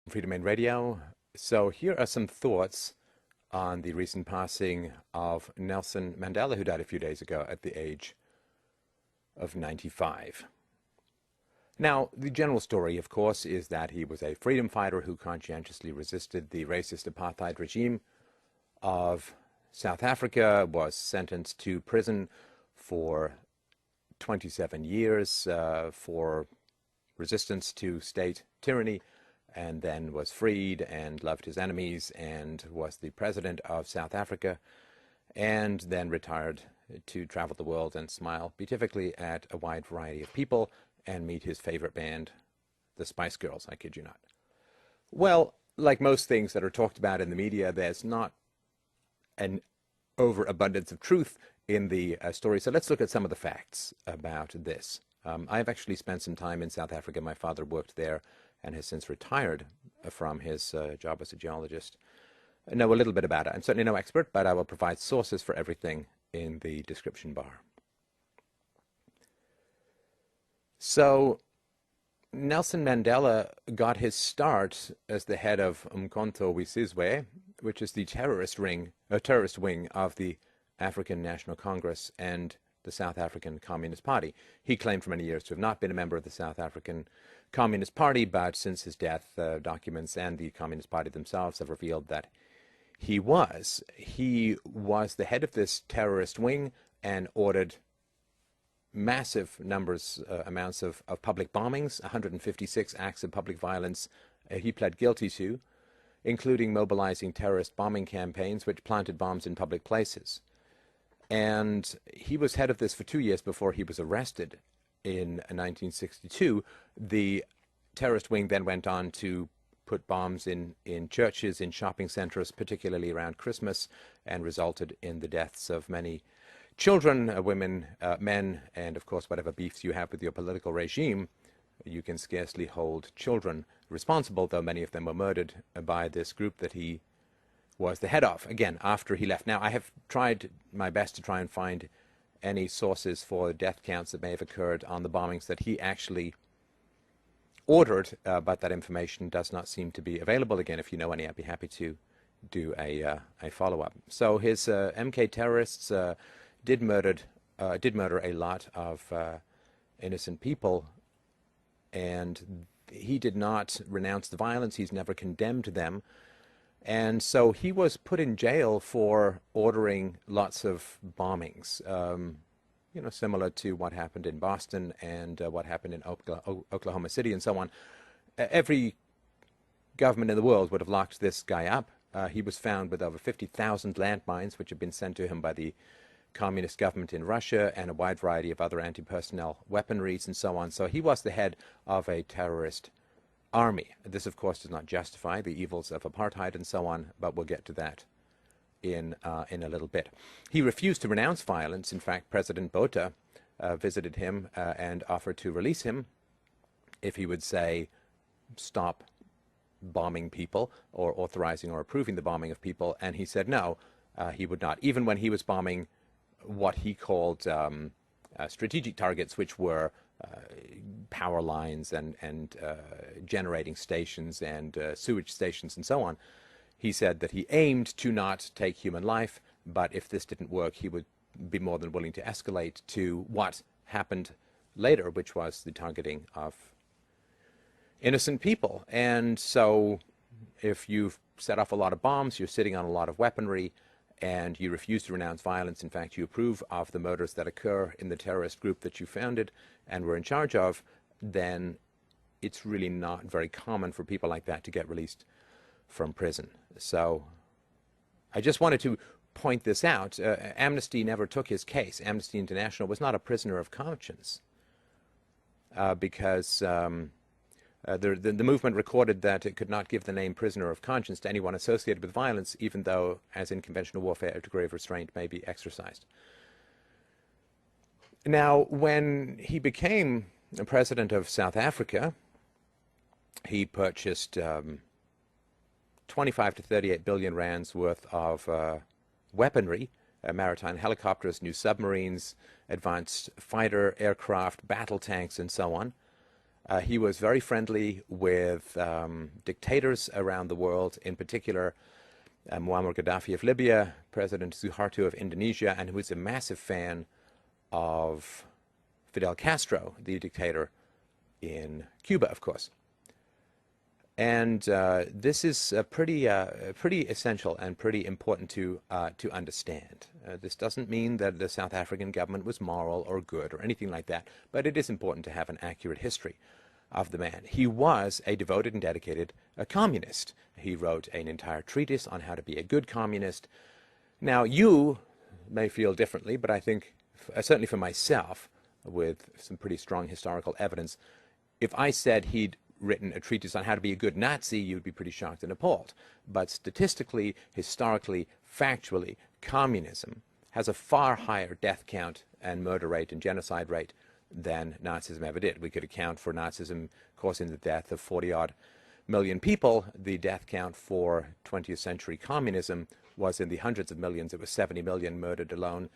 Freedom Main Radio. So here are some thoughts on the recent passing of Nelson Mandela, who died a few days ago at the age of 95. Now, the general story, of course, is that he was a freedom fighter who conscientiously resisted the racist apartheid regime of South Africa, was sentenced to prison for 27 years for resistance to state tyranny, and then was freed and loved his enemies and was the president of South Africa, and then retired to travel the world and smile beatifically at a wide variety of people and meet his favorite band, the Spice Girls, I kid you not. Well, like most things that are talked about in the media, there's not an overabundance of truth in the story. So let's look at some of the facts about this. I've actually spent some time in South Africa. My father worked there and has since retired from his job as a geologist. I know a little bit about it. I'm certainly no expert, but I will provide sources for everything in the description bar. So Nelson Mandela got his start as the head of Umkhonto we Sizwe, which is the terrorist wing of the African National Congress and the South African Communist Party. He claimed for many years to have not been a member of the South African Communist Party, but since his death, documents and the Communist Party themselves have revealed that he was. He was the head of this terrorist wing and ordered massive amounts of public bombings, 156 acts of public violence he pled guilty to, including mobilizing terrorist bombing campaigns which planted bombs in public places. And he was head of this for 2 years before he was arrested in 1962. The terrorist wing then went on to put bombs in churches, in shopping centers, particularly around Christmas, and resulted in the deaths of many children, women, men, and of course whatever beefs you have with your political regime, you can scarcely hold children responsible, though many of them were murdered by this group that he was the head of, again, after he left. Now, I have tried my best to try and find any sources for death counts that may have occurred on the bombings that he actually ordered, but that information does not seem to be available. Again, if you know any, I'd be happy to do a follow-up. So his MK terrorists did murder a lot of innocent people, and he did not renounce the violence. He's never condemned them. And so he was put in jail for ordering lots of bombings, similar to what happened in Boston and what happened in Oklahoma City and so on. Every government in the world would have locked this guy up. He was found with over 50,000 landmines, which had been sent to him by the communist government in Russia, and a wide variety of other anti-personnel weaponries and so on. So he was the head of a terrorist army. This, of course, does not justify the evils of apartheid and so on, but we'll get to that in a little bit. He refused to renounce violence. In fact, President Botha visited him and offered to release him if he would say, stop bombing people or authorizing or approving the bombing of people, and he said no, he would not, even when he was bombing what he called strategic targets, which were power lines and generating stations and sewage stations and so on. He said that he aimed to not take human life, but if this didn't work, he would be more than willing to escalate to what happened later, which was the targeting of innocent people. And so if you've set off a lot of bombs, you're sitting on a lot of weaponry, and you refuse to renounce violence, in fact, you approve of the murders that occur in the terrorist group that you founded and were in charge of, then it's really not very common for people like that to get released from prison. So I just wanted to point this out. Amnesty never took his case. Amnesty International was not a prisoner of conscience because the movement recorded that it could not give the name prisoner of conscience to anyone associated with violence, even though, as in conventional warfare, a degree of restraint may be exercised. Now, when he became president of South Africa, he purchased 25 to 38 billion rands worth of weaponry, maritime helicopters, new submarines, advanced fighter aircraft, battle tanks, and so on. He was very friendly with dictators around the world, in particular Muammar Gaddafi of Libya, President Suharto of Indonesia, and who was a massive fan of Fidel Castro, the dictator in Cuba, of course. And this is pretty essential and pretty important to understand. This doesn't mean that the South African government was moral or good or anything like that, but it is important to have an accurate history of the man. He was a devoted and dedicated communist. He wrote an entire treatise on how to be a good communist. Now, you may feel differently, but I think, certainly for myself, with some pretty strong historical evidence, if I said he'd written a treatise on how to be a good Nazi, you'd be pretty shocked and appalled. But statistically, historically, factually, communism has a far higher death count and murder rate and genocide rate than Nazism ever did. We could account for Nazism causing the death of 40-odd million people. The death count for 20th century communism was in the hundreds of millions. It was 70 million murdered alone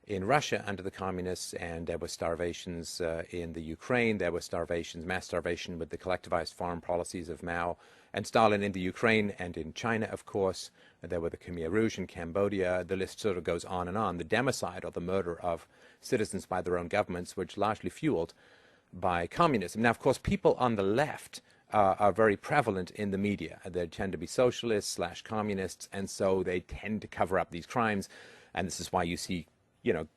in Russia under the communists, and there were starvations in the Ukraine. There were starvations, mass starvation with the collectivized farm policies of Mao and Stalin in the Ukraine and in China, of course. There were the Khmer Rouge in Cambodia. The list sort of goes on and on. The democide, or the murder of citizens by their own governments, which largely fueled by communism. Now, of course, people on the left are very prevalent in the media. They tend to be socialists / communists, and so they tend to cover up these crimes. And this is why you see, you know,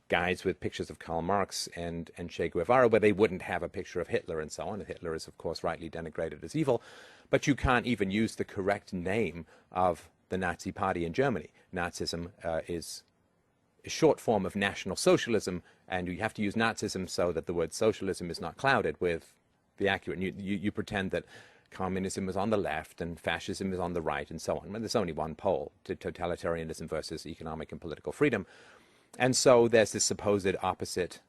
guys with pictures of Karl Marx and Che Guevara, where they wouldn't have a picture of Hitler and so on. Hitler is, of course, rightly denigrated as evil, but you can't even use the correct name of the Nazi Party in Germany. Nazism is a short form of National Socialism, and you have to use Nazism so that the word socialism is not clouded with the accurate. You pretend that communism is on the left and fascism is on the right and so on. But there's only one pole, to totalitarianism versus economic and political freedom. And so there's this supposed opposite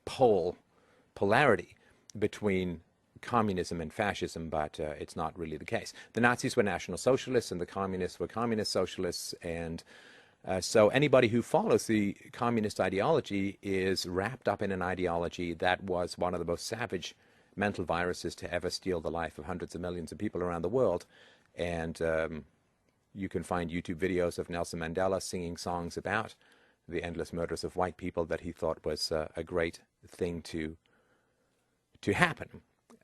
polarity between communism and fascism, but it's not really the case. The Nazis were National Socialists and the communists were Communist Socialists, and so anybody who follows the communist ideology is wrapped up in an ideology that was one of the most savage mental viruses to ever steal the life of hundreds of millions of people around the world. And you can find YouTube videos of Nelson Mandela singing songs about the endless murders of white people that he thought was a great thing to happen.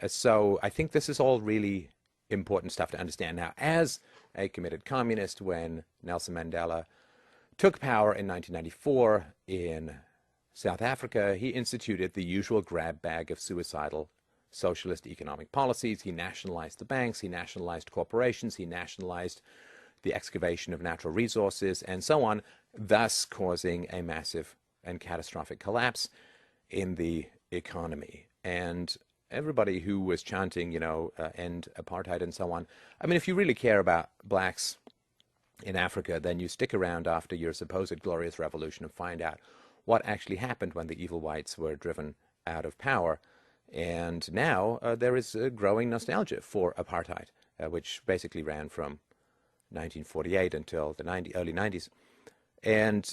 So I think this is all really important stuff to understand. Now, as a committed communist, when Nelson Mandela took power in 1994 in South Africa, he instituted the usual grab bag of suicidal socialist economic policies. He nationalized the banks, he nationalized corporations, he nationalized the excavation of natural resources, and so on, thus causing a massive and catastrophic collapse in the economy. And everybody who was chanting, you know, end apartheid and so on, I mean, if you really care about blacks in Africa, then you stick around after your supposed glorious revolution and find out what actually happened when the evil whites were driven out of power. And now there is a growing nostalgia for apartheid, which basically ran from 1948 until the early 90s. And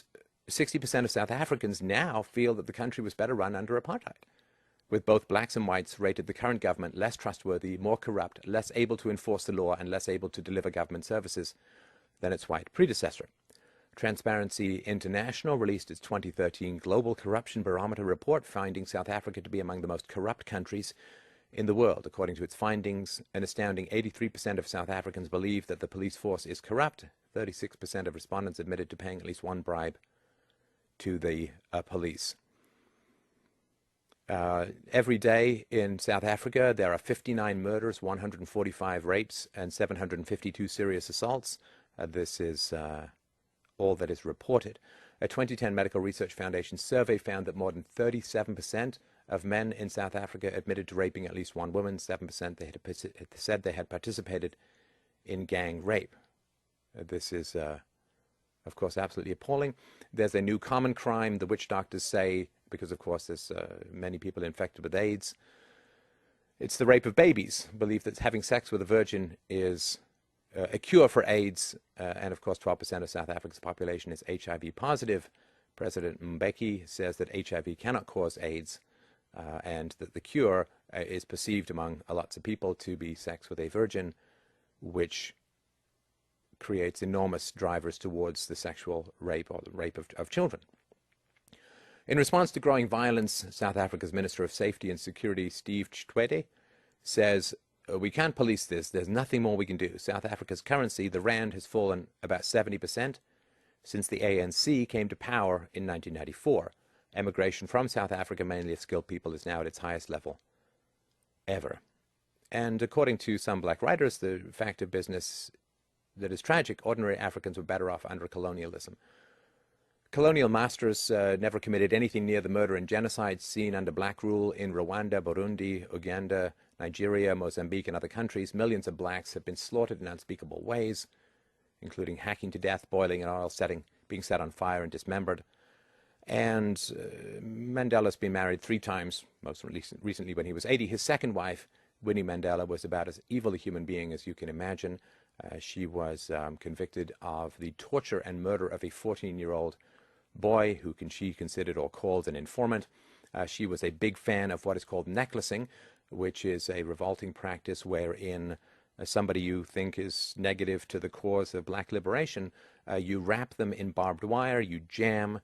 60% of South Africans now feel that the country was better run under apartheid, with both blacks and whites rated the current government less trustworthy, more corrupt, less able to enforce the law, and less able to deliver government services than its white predecessor. Transparency International released its 2013 Global Corruption Barometer report, finding South Africa to be among the most corrupt countries in the world. According to its findings, an astounding 83% of South Africans believe that the police force is corrupt. 36% of respondents admitted to paying at least one bribe to the police. Every day in South Africa, there are 59 murders, 145 rapes, and 752 serious assaults. This is all that is reported. A 2010 Medical Research Foundation survey found that more than 37% of men in South Africa admitted to raping at least one woman. 7% they had said they had participated in gang rape. This is, of course, absolutely appalling. There's a new common crime, the witch doctors say, because, of course, there's many people infected with AIDS. It's the rape of babies. Belief that having sex with a virgin is a cure for AIDS, and of course 12% of South Africa's population is HIV positive. President Mbeki says that HIV cannot cause AIDS, and that the cure is perceived among lots of people to be sex with a virgin, which creates enormous drivers towards the sexual rape or the rape of children. In response to growing violence, South Africa's Minister of Safety and Security, Steve Chitwede, says, we can't police this. There's nothing more we can do. South Africa's currency, the rand, has fallen about 70% since the ANC came to power in 1994. Emigration from South Africa, mainly of skilled people, is now at its highest level ever. And according to some black writers, the fact of business that is tragic, ordinary Africans were better off under colonialism. Colonial masters never committed anything near the murder and genocide seen under black rule in Rwanda, Burundi, Uganda, Nigeria, Mozambique, and other countries. Millions of blacks have been slaughtered in unspeakable ways, including hacking to death, boiling in oil, being set on fire and dismembered. And Mandela's been married 3 times, most recently when he was 80. His second wife, Winnie Mandela, was about as evil a human being as you can imagine. She was convicted of the torture and murder of a 14-year-old boy who she considered or called an informant. She was a big fan of what is called necklacing, which is a revolting practice wherein somebody you think is negative to the cause of black liberation, you wrap them in barbed wire, you jam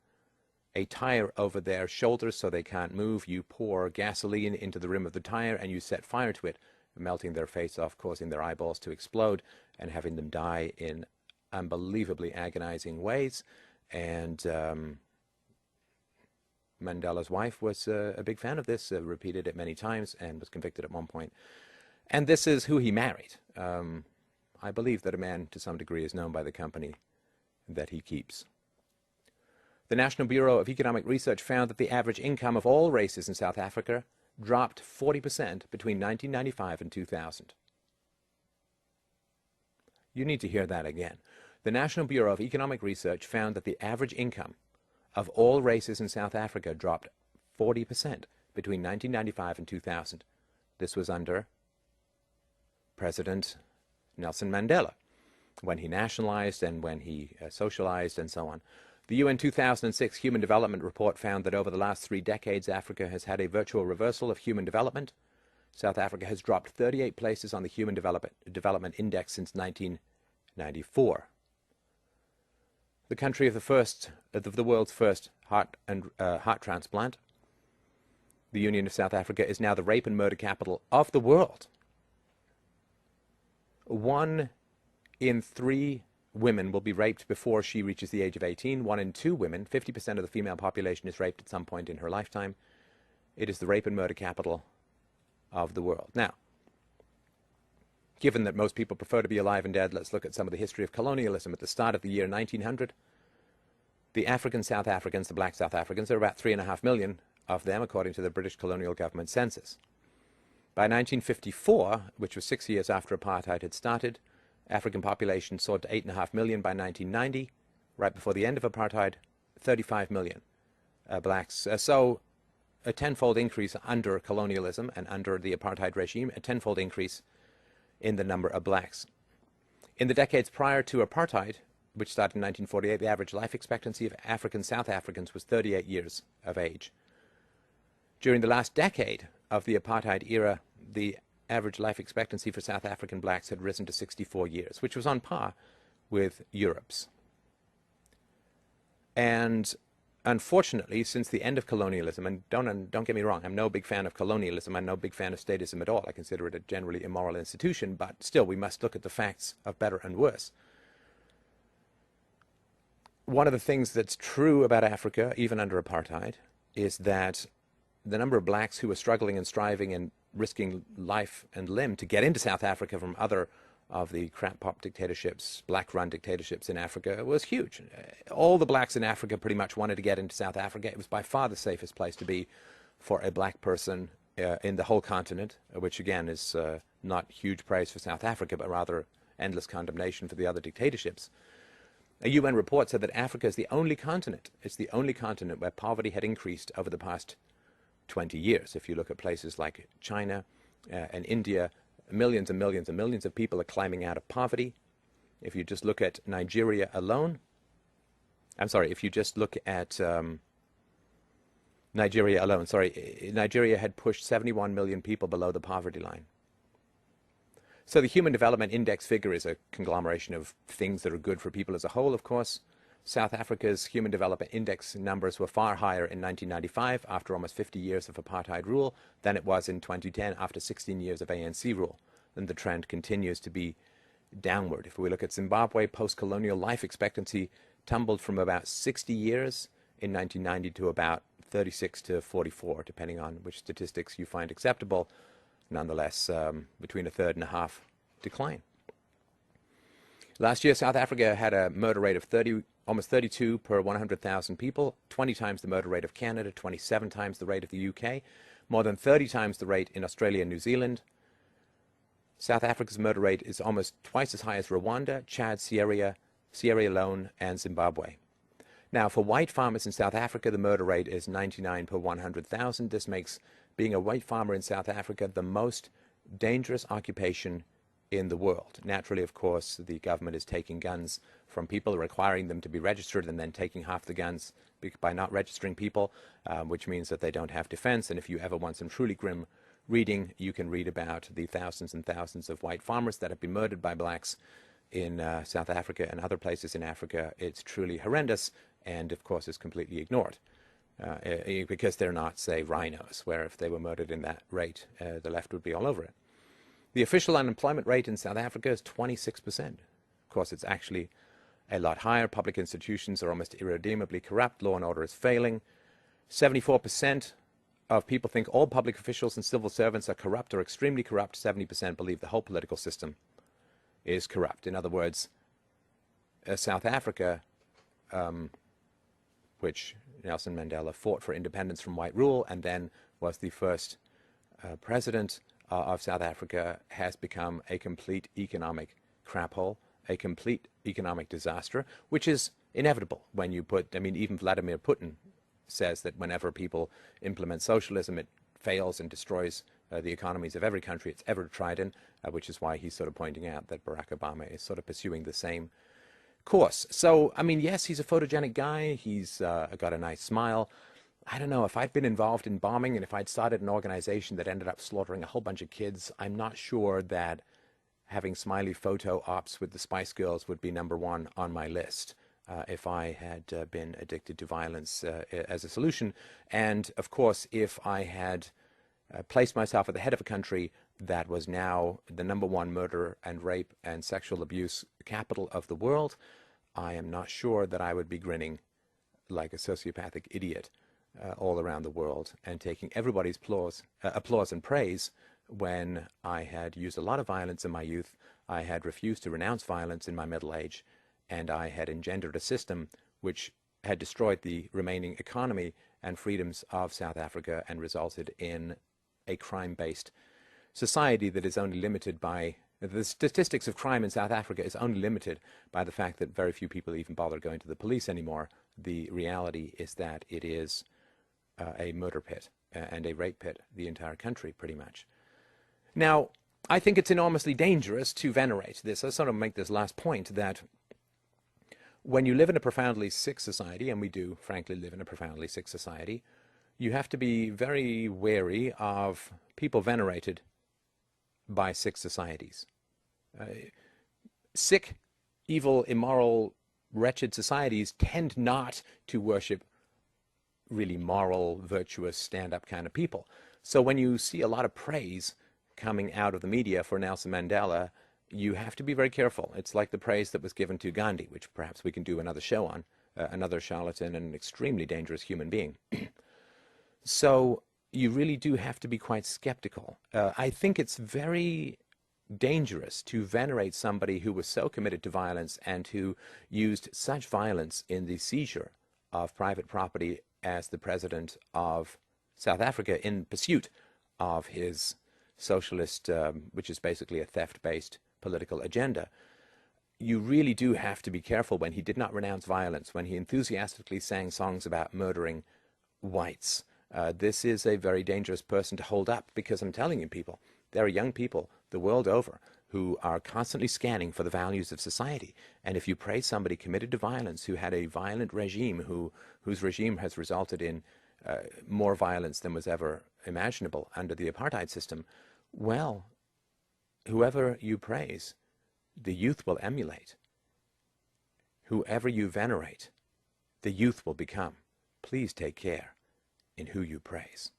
a tire over their shoulders so they can't move, you pour gasoline into the rim of the tire, and you set fire to it, melting their face off, causing their eyeballs to explode, and having them die in unbelievably agonizing ways. And Mandela's wife was a big fan of this, repeated it many times, and was convicted at one point. And this is who he married. I believe that a man, to some degree, is known by the company that he keeps. The National Bureau of Economic Research found that the average income of all races in South Africa dropped 40% between 1995 and 2000. You need to hear that again. The National Bureau of Economic Research found that the average income of all races in South Africa dropped 40% between 1995 and 2000. This was under President Nelson Mandela, when he nationalized and when he socialized and so on. The UN 2006 Human Development Report found that over the last 3 decades, Africa has had a virtual reversal of human development. South Africa has dropped 38 places on the Human Development Index since 1994. The country of the world's first heart transplant, the Union of South Africa, is now the rape and murder capital of the world. 1 in 3 women will be raped before she reaches the age of 18. 1 in 2 women, 50% of the female population, is raped at some point in her lifetime. It is the rape and murder capital of the world. Now, given that most people prefer to be alive and dead, let's look at some of the history of colonialism. At the start of the year 1900, the African South Africans, the black South Africans, there are about 3.5 million of them, according to the British colonial government census. By 1954, which was 6 years after apartheid had started, African population soared to 8.5 million. By 1990, right before the end of apartheid, 35 million blacks. So a tenfold increase under colonialism and under the apartheid regime, a tenfold increase in the number of blacks. In the decades prior to apartheid, which started in 1948, the average life expectancy of African South Africans was 38 years of age. During the last decade of the apartheid era, the average life expectancy for South African blacks had risen to 64 years, which was on par with Europe's. And unfortunately, since the end of colonialism, and don't get me wrong, I'm no big fan of colonialism, I'm no big fan of statism at all, I consider it a generally immoral institution, but still we must look at the facts of better and worse. One of the things that's true about Africa, even under apartheid, is that the number of blacks who were struggling and striving and risking life and limb to get into South Africa from other of the crap-pop dictatorships, black-run dictatorships in Africa, was huge. All the blacks in Africa pretty much wanted to get into South Africa. It was by far the safest place to be for a black person in the whole continent, which again is not huge praise for South Africa, but rather endless condemnation for the other dictatorships. A UN report said that Africa is the only continent, it's the only continent where poverty had increased over the past 20 years. If you look at places like China and India, millions and millions and millions of people are climbing out of poverty. If you just look at Nigeria alone, if you just look at the Nigeria alone, sorry, Nigeria had pushed 71 million people below the poverty line. So the Human Development Index figure is a conglomeration of things that are good for people as a whole, of course. South Africa's Human Development Index numbers were far higher in 1995, after almost 50 years of apartheid rule, than it was in 2010 after 16 years of ANC rule. And the trend continues to be downward. If we look at Zimbabwe, post-colonial life expectancy tumbled from about 60 years in 1990 to about 36 to 44, depending on which statistics you find acceptable. Nonetheless, between a third and a half decline. Last year, South Africa had a murder rate of almost 32 per 100,000 people, 20 times the murder rate of Canada, 27 times the rate of the UK, more than 30 times the rate in Australia and New Zealand. South Africa's murder rate is almost twice as high as Rwanda, Chad, Sierra Leone, and Zimbabwe. Now, for white farmers in South Africa, the murder rate is 99 per 100,000. This makes being a white farmer in South Africa the most dangerous occupation in the world. Naturally, of course, the government is taking guns from people, requiring them to be registered, and then taking half the guns by not registering people, which means that they don't have defense. And if you ever want some truly grim reading, you can read about the thousands and thousands of white farmers that have been murdered by blacks in South Africa and other places in Africa. It's truly horrendous, and of course is completely ignored. Because they're not, say, rhinos, where if they were murdered in that rate, the left would be all over it. The official unemployment rate in South Africa is 26%. Of course, it's actually a lot higher. Public institutions are almost irredeemably corrupt. Law and order is failing. 74% of people think all public officials and civil servants are corrupt or extremely corrupt. 70% believe the whole political system is corrupt. In other words, South Africa, which Nelson Mandela fought for independence from white rule and then was the first president of South Africa, has become a complete economic crap hole, a complete economic disaster, which is inevitable when you put, I mean, even Vladimir Putin says that whenever people implement socialism, it fails and destroys the economies of every country it's ever tried in, which is why he's sort of pointing out that Barack Obama is sort of pursuing the same course. So, I mean, yes, he's a photogenic guy. He's got a nice smile. I don't know, if I'd been involved in bombing and if I'd started an organization that ended up slaughtering a whole bunch of kids, I'm not sure that having smiley photo ops with the Spice Girls would be number one on my list if I had been addicted to violence as a solution. And, of course, if I had placed myself at the head of a country that was now the number one murder and rape and sexual abuse capital of the world, I am not sure that I would be grinning like a sociopathic idiot all around the world and taking everybody's applause and praise when I had used a lot of violence in my youth, I had refused to renounce violence in my middle age, and I had engendered a system which had destroyed the remaining economy and freedoms of South Africa and resulted in a crime-based society that is only limited by the statistics of crime in South Africa is only limited by the fact that very few people even bother going to the police anymore. The reality is that it is a murder pit and a rape pit, the entire country, pretty much. Now, I think it's enormously dangerous to venerate this. I sort of make this last point that when you live in a profoundly sick society, and we do, frankly, live in a profoundly sick society, you have to be very wary of people venerated by sick societies. Sick, evil, immoral, wretched societies tend not to worship really moral, virtuous, stand-up kind of people. So when you see a lot of praise coming out of the media for Nelson Mandela, you have to be very careful. It's like the praise that was given to Gandhi, which perhaps we can do another show on, another charlatan and an extremely dangerous human being. So you really do have to be quite skeptical. I think it's very dangerous to venerate somebody who was so committed to violence and who used such violence in the seizure of private property as the president of South Africa in pursuit of his socialist, which is basically a theft-based political agenda. You really do have to be careful when he did not renounce violence, when he enthusiastically sang songs about murdering whites. This is a very dangerous person to hold up, because I'm telling you, people, there are young people the world over who are constantly scanning for the values of society. And if you praise somebody committed to violence, who had a violent regime, whose regime has resulted in more violence than was ever imaginable under the apartheid system. Well, whoever you praise, the youth will emulate. Whoever you venerate, the youth will become. Please take care in who you praise.